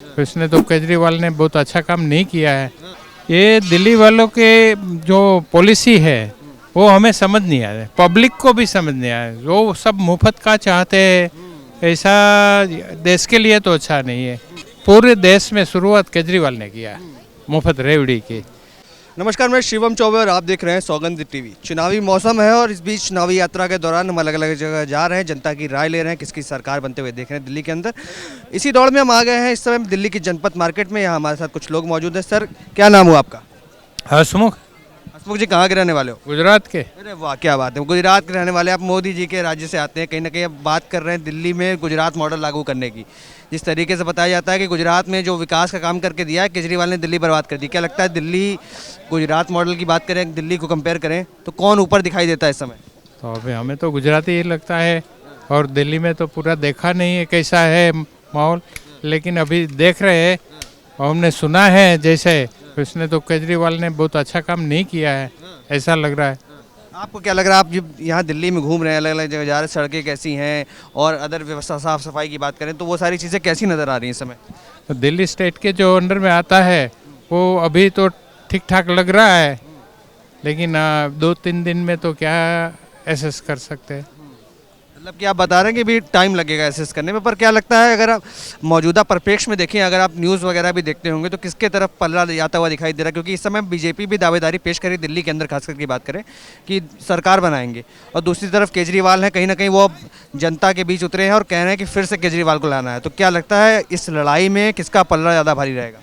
इसने तो केजरीवाल ने बहुत अच्छा काम नहीं किया है। ये दिल्ली वालों के जो पॉलिसी है वो हमें समझ नहीं आ रहा है, पब्लिक को भी समझ नहीं आ रहा है। वो सब मुफ्त का चाहते हैं, ऐसा देश के लिए तो अच्छा नहीं है। पूरे देश में शुरुआत केजरीवाल ने किया है मुफ्त रेवड़ी की। नमस्कार, मैं शिवम चौबे और आप देख रहे हैं सौगंध टीवी। चुनावी मौसम है और इस बीच चुनावी यात्रा के दौरान हम अलग अलग जगह जा रहे हैं, जनता की राय ले रहे हैं, किसकी सरकार बनते हुए देख रहे हैं दिल्ली के अंदर। इसी दौड़ में हम आ गए हैं इस समय दिल्ली की जनपद मार्केट में। यहाँ हमारे साथ कुछ लोग मौजूद हैं। सर, क्या नाम हुआ आपका? हसमुख, हसमुख जी, कहाँ के रहने वाले हो? गुजरात के। अरे वाह, क्या बात है, गुजरात के रहने वाले आप। मोदी जी के राज्य से आते हैं, कहीं ना कहीं अब बात कर रहे हैं दिल्ली में गुजरात मॉडल लागू करने की। जिस तरीके से बताया जाता है कि गुजरात में जो विकास का काम करके दिया है केजरीवाल ने, दिल्ली बर्बाद कर दी। क्या लगता है दिल्ली गुजरात मॉडल की बात करें, दिल्ली को कंपेयर करें तो कौन ऊपर दिखाई देता है इस समय? तो अभी हमें तो गुजराती ही लगता है, और दिल्ली में तो पूरा देखा नहीं है कैसा है माहौल, लेकिन अभी देख रहे हैं और हमने सुना है जैसे इसने तो केजरीवाल ने बहुत अच्छा काम नहीं किया है, ऐसा लग रहा है। आपको क्या लग रहा है? आप जब यहाँ दिल्ली में घूम रहे हैं, अलग अलग जगह जा रहे हैं, सड़कें कैसी हैं और अदर व्यवस्था, साफ सफाई की बात करें तो वो सारी चीज़ें कैसी नज़र आ रही हैं इस समय? तो दिल्ली स्टेट के जो अंडर में आता है वो अभी तो ठीक ठाक लग रहा है, लेकिन 2-3 दिन में तो क्या एसेस कर सकते हैं। मतलब कि आप बता रहे हैं कि भी टाइम लगेगा एसेस करने में, पर क्या लगता है अगर आप मौजूदा परिप्रेक्ष्य में देखें, अगर आप न्यूज़ वगैरह भी देखते होंगे तो किसके तरफ पल्ला जाता हुआ दिखाई दे रहा है? क्योंकि इस समय बीजेपी भी दावेदारी पेश करी दिल्ली के अंदर, खास करके बात करें कि सरकार बनाएंगे, और दूसरी तरफ केजरीवाल हैं, कहीं ना कहीं वो अब जनता के बीच उतरे हैं और कह रहे हैं कि फिर से केजरीवाल को लाना है। तो क्या लगता है इस लड़ाई में किसका पल्ला ज़्यादा भारी रहेगा?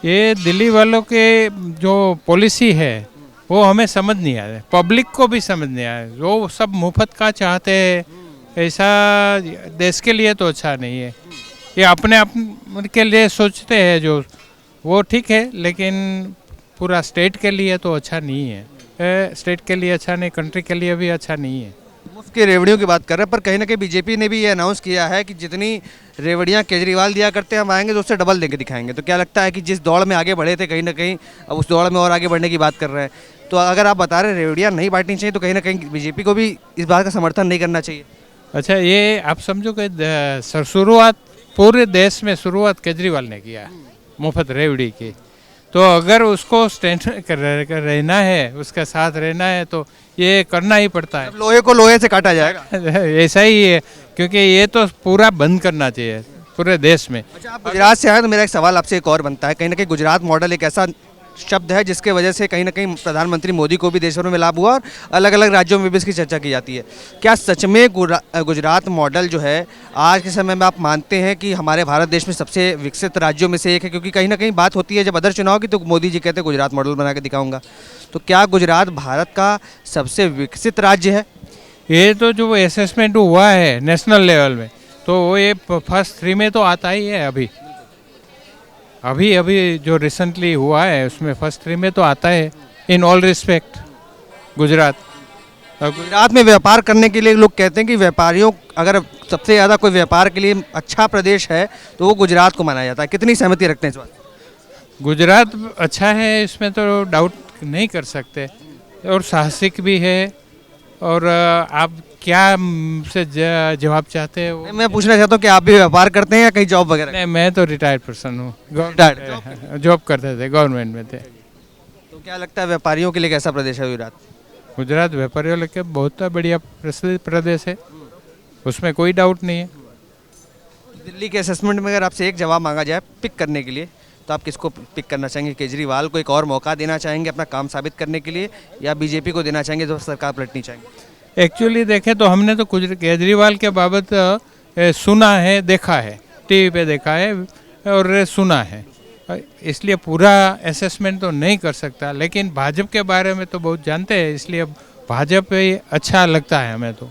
ये दिल्ली वालों के जो पॉलिसी है वो हमें समझ नहीं आ रहा है, पब्लिक को भी समझ नहीं आ रहा है। वो सब मुफ्त का चाहते हैं, ऐसा देश के लिए तो अच्छा नहीं है। ये अपने आप के लिए सोचते हैं जो, वो ठीक है, लेकिन पूरा स्टेट के लिए तो अच्छा नहीं है। स्टेट के लिए अच्छा नहीं, कंट्री के लिए भी अच्छा नहीं है। मुफ्त की रेवड़ियों की बात कर रहे हैं, पर कहीं ना कहीं बीजेपी ने भी ये अनाउंस किया है कि जितनी रेवड़ियां केजरीवाल दिया करते हैं हम आएंगे तो उससे डबल देके दिखाएंगे। तो क्या लगता है कि जिस दौड़ में आगे बढ़े थे कहीं ना कहीं अब उस दौड़ में और आगे बढ़ने की बात कर रहे हैं? तो अगर आप बता रहे हैं रेवड़ियां नहीं बांटनी चाहिए तो कहीं ना कहीं बीजेपी को भी इस बात का समर्थन नहीं करना चाहिए? अच्छा, ये आप समझो कि शुरुआत पूरे देश में शुरुआत केजरीवाल ने किया मुफ्त रेवड़ी की। तो अगर उसको स्टैंड रहना है, उसका साथ रहना है तो ये करना ही पड़ता है। लोहे को लोहे से काटा जाएगा। ऐसा ही है, क्योंकि ये तो पूरा बंद करना चाहिए पूरे देश में। अच्छा, आप गुजरात से आए तो मेरा एक सवाल आपसे एक और बनता है, कहीं ना कहीं गुजरात मॉडल एक ऐसा शब्द है जिसके वजह से कहीं ना कहीं प्रधानमंत्री मोदी को भी देश भर में लाभ हुआ और अलग अलग राज्यों में भी इसकी चर्चा की जाती है। क्या सच में गुजरात मॉडल जो है आज के समय में आप मानते हैं कि हमारे भारत देश में सबसे विकसित राज्यों में से एक है? क्योंकि कहीं ना कहीं बात होती है जब अदर चुनाव की तो मोदी जी कहते हैं गुजरात मॉडल बना के दिखाऊंगा। तो क्या गुजरात भारत का सबसे विकसित राज्य है? ये तो जो असेसमेंट हुआ है नेशनल लेवल में, तो वो ये फर्स्ट 3 में तो आता ही है। अभी जो रिसेंटली हुआ है उसमें फर्स्ट 3 में तो आता है in all respect Gujarat. Gujarat में व्यापार करने के लिए लोग कहते हैं कि व्यापारियों, अगर सबसे ज़्यादा कोई व्यापार के लिए अच्छा प्रदेश है तो वो गुजरात को माना जाता है। कितनी सहमति रखते हैं इस बात? गुजरात अच्छा है, इसमें तो डाउट नहीं कर सकते, और साहसिक भी है। और आप क्या से जवाब चाहते हैं वो? मैं पूछना चाहता हूँ कि आप भी व्यापार करते हैं या कहीं जॉब वगैरह? नहीं, मैं तो रिटायर्ड पर्सन हूँ, जॉब करते थे, गवर्नमेंट में थे। तो क्या लगता है व्यापारियों के लिए कैसा प्रदेश है गुजरात? गुजरात व्यापारियों के बहुत बढ़िया प्रसिद्ध प्रदेश है, उसमें कोई डाउट नहीं है। दिल्ली के असेसमेंट में अगर आपसे एक जवाब मांगा जाए पिक करने के लिए तो आप किसको पिक करना चाहेंगे? केजरीवाल को एक और मौका देना चाहेंगे अपना काम साबित करने के लिए, या बीजेपी को देना चाहेंगे जो सरकार पलटनी चाहेंगे? एक्चुअली देखें तो हमने तो कुछ केजरीवाल के बाबत सुना है, देखा है, टीवी पे देखा है और सुना है, इसलिए पूरा असेसमेंट तो नहीं कर सकता। लेकिन भाजपा के बारे में तो बहुत जानते हैं, इसलिए भाजपा ही अच्छा लगता है हमें तो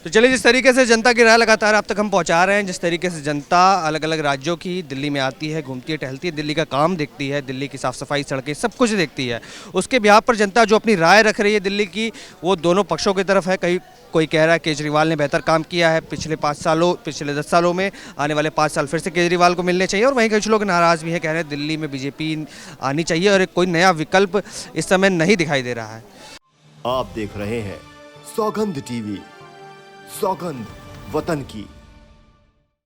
चलिए, जिस तरीके से जनता की राय लगातार आप तक हम पहुंचा रहे हैं, जिस तरीके से जनता अलग अलग राज्यों की दिल्ली में आती है, घूमती है, टहलती है, दिल्ली का काम देखती है, दिल्ली की साफ सफाई, सड़कें, सब कुछ देखती है, उसके बिहाफ पर जनता जो अपनी राय रख रही है दिल्ली की, वो दोनों पक्षों की तरफ है। कहीं कोई कह रहा है केजरीवाल ने बेहतर काम किया है पिछले 10 सालों में, आने वाले 5 साल फिर से केजरीवाल को मिलने चाहिए, और वहीं कुछ लोग नाराज़ भी हैं, कह रहे हैं दिल्ली में बीजेपी आनी चाहिए और कोई नया विकल्प इस समय नहीं दिखाई दे रहा है। आप देख रहे हैं सौगंध टीवी, सौगंध वतन की।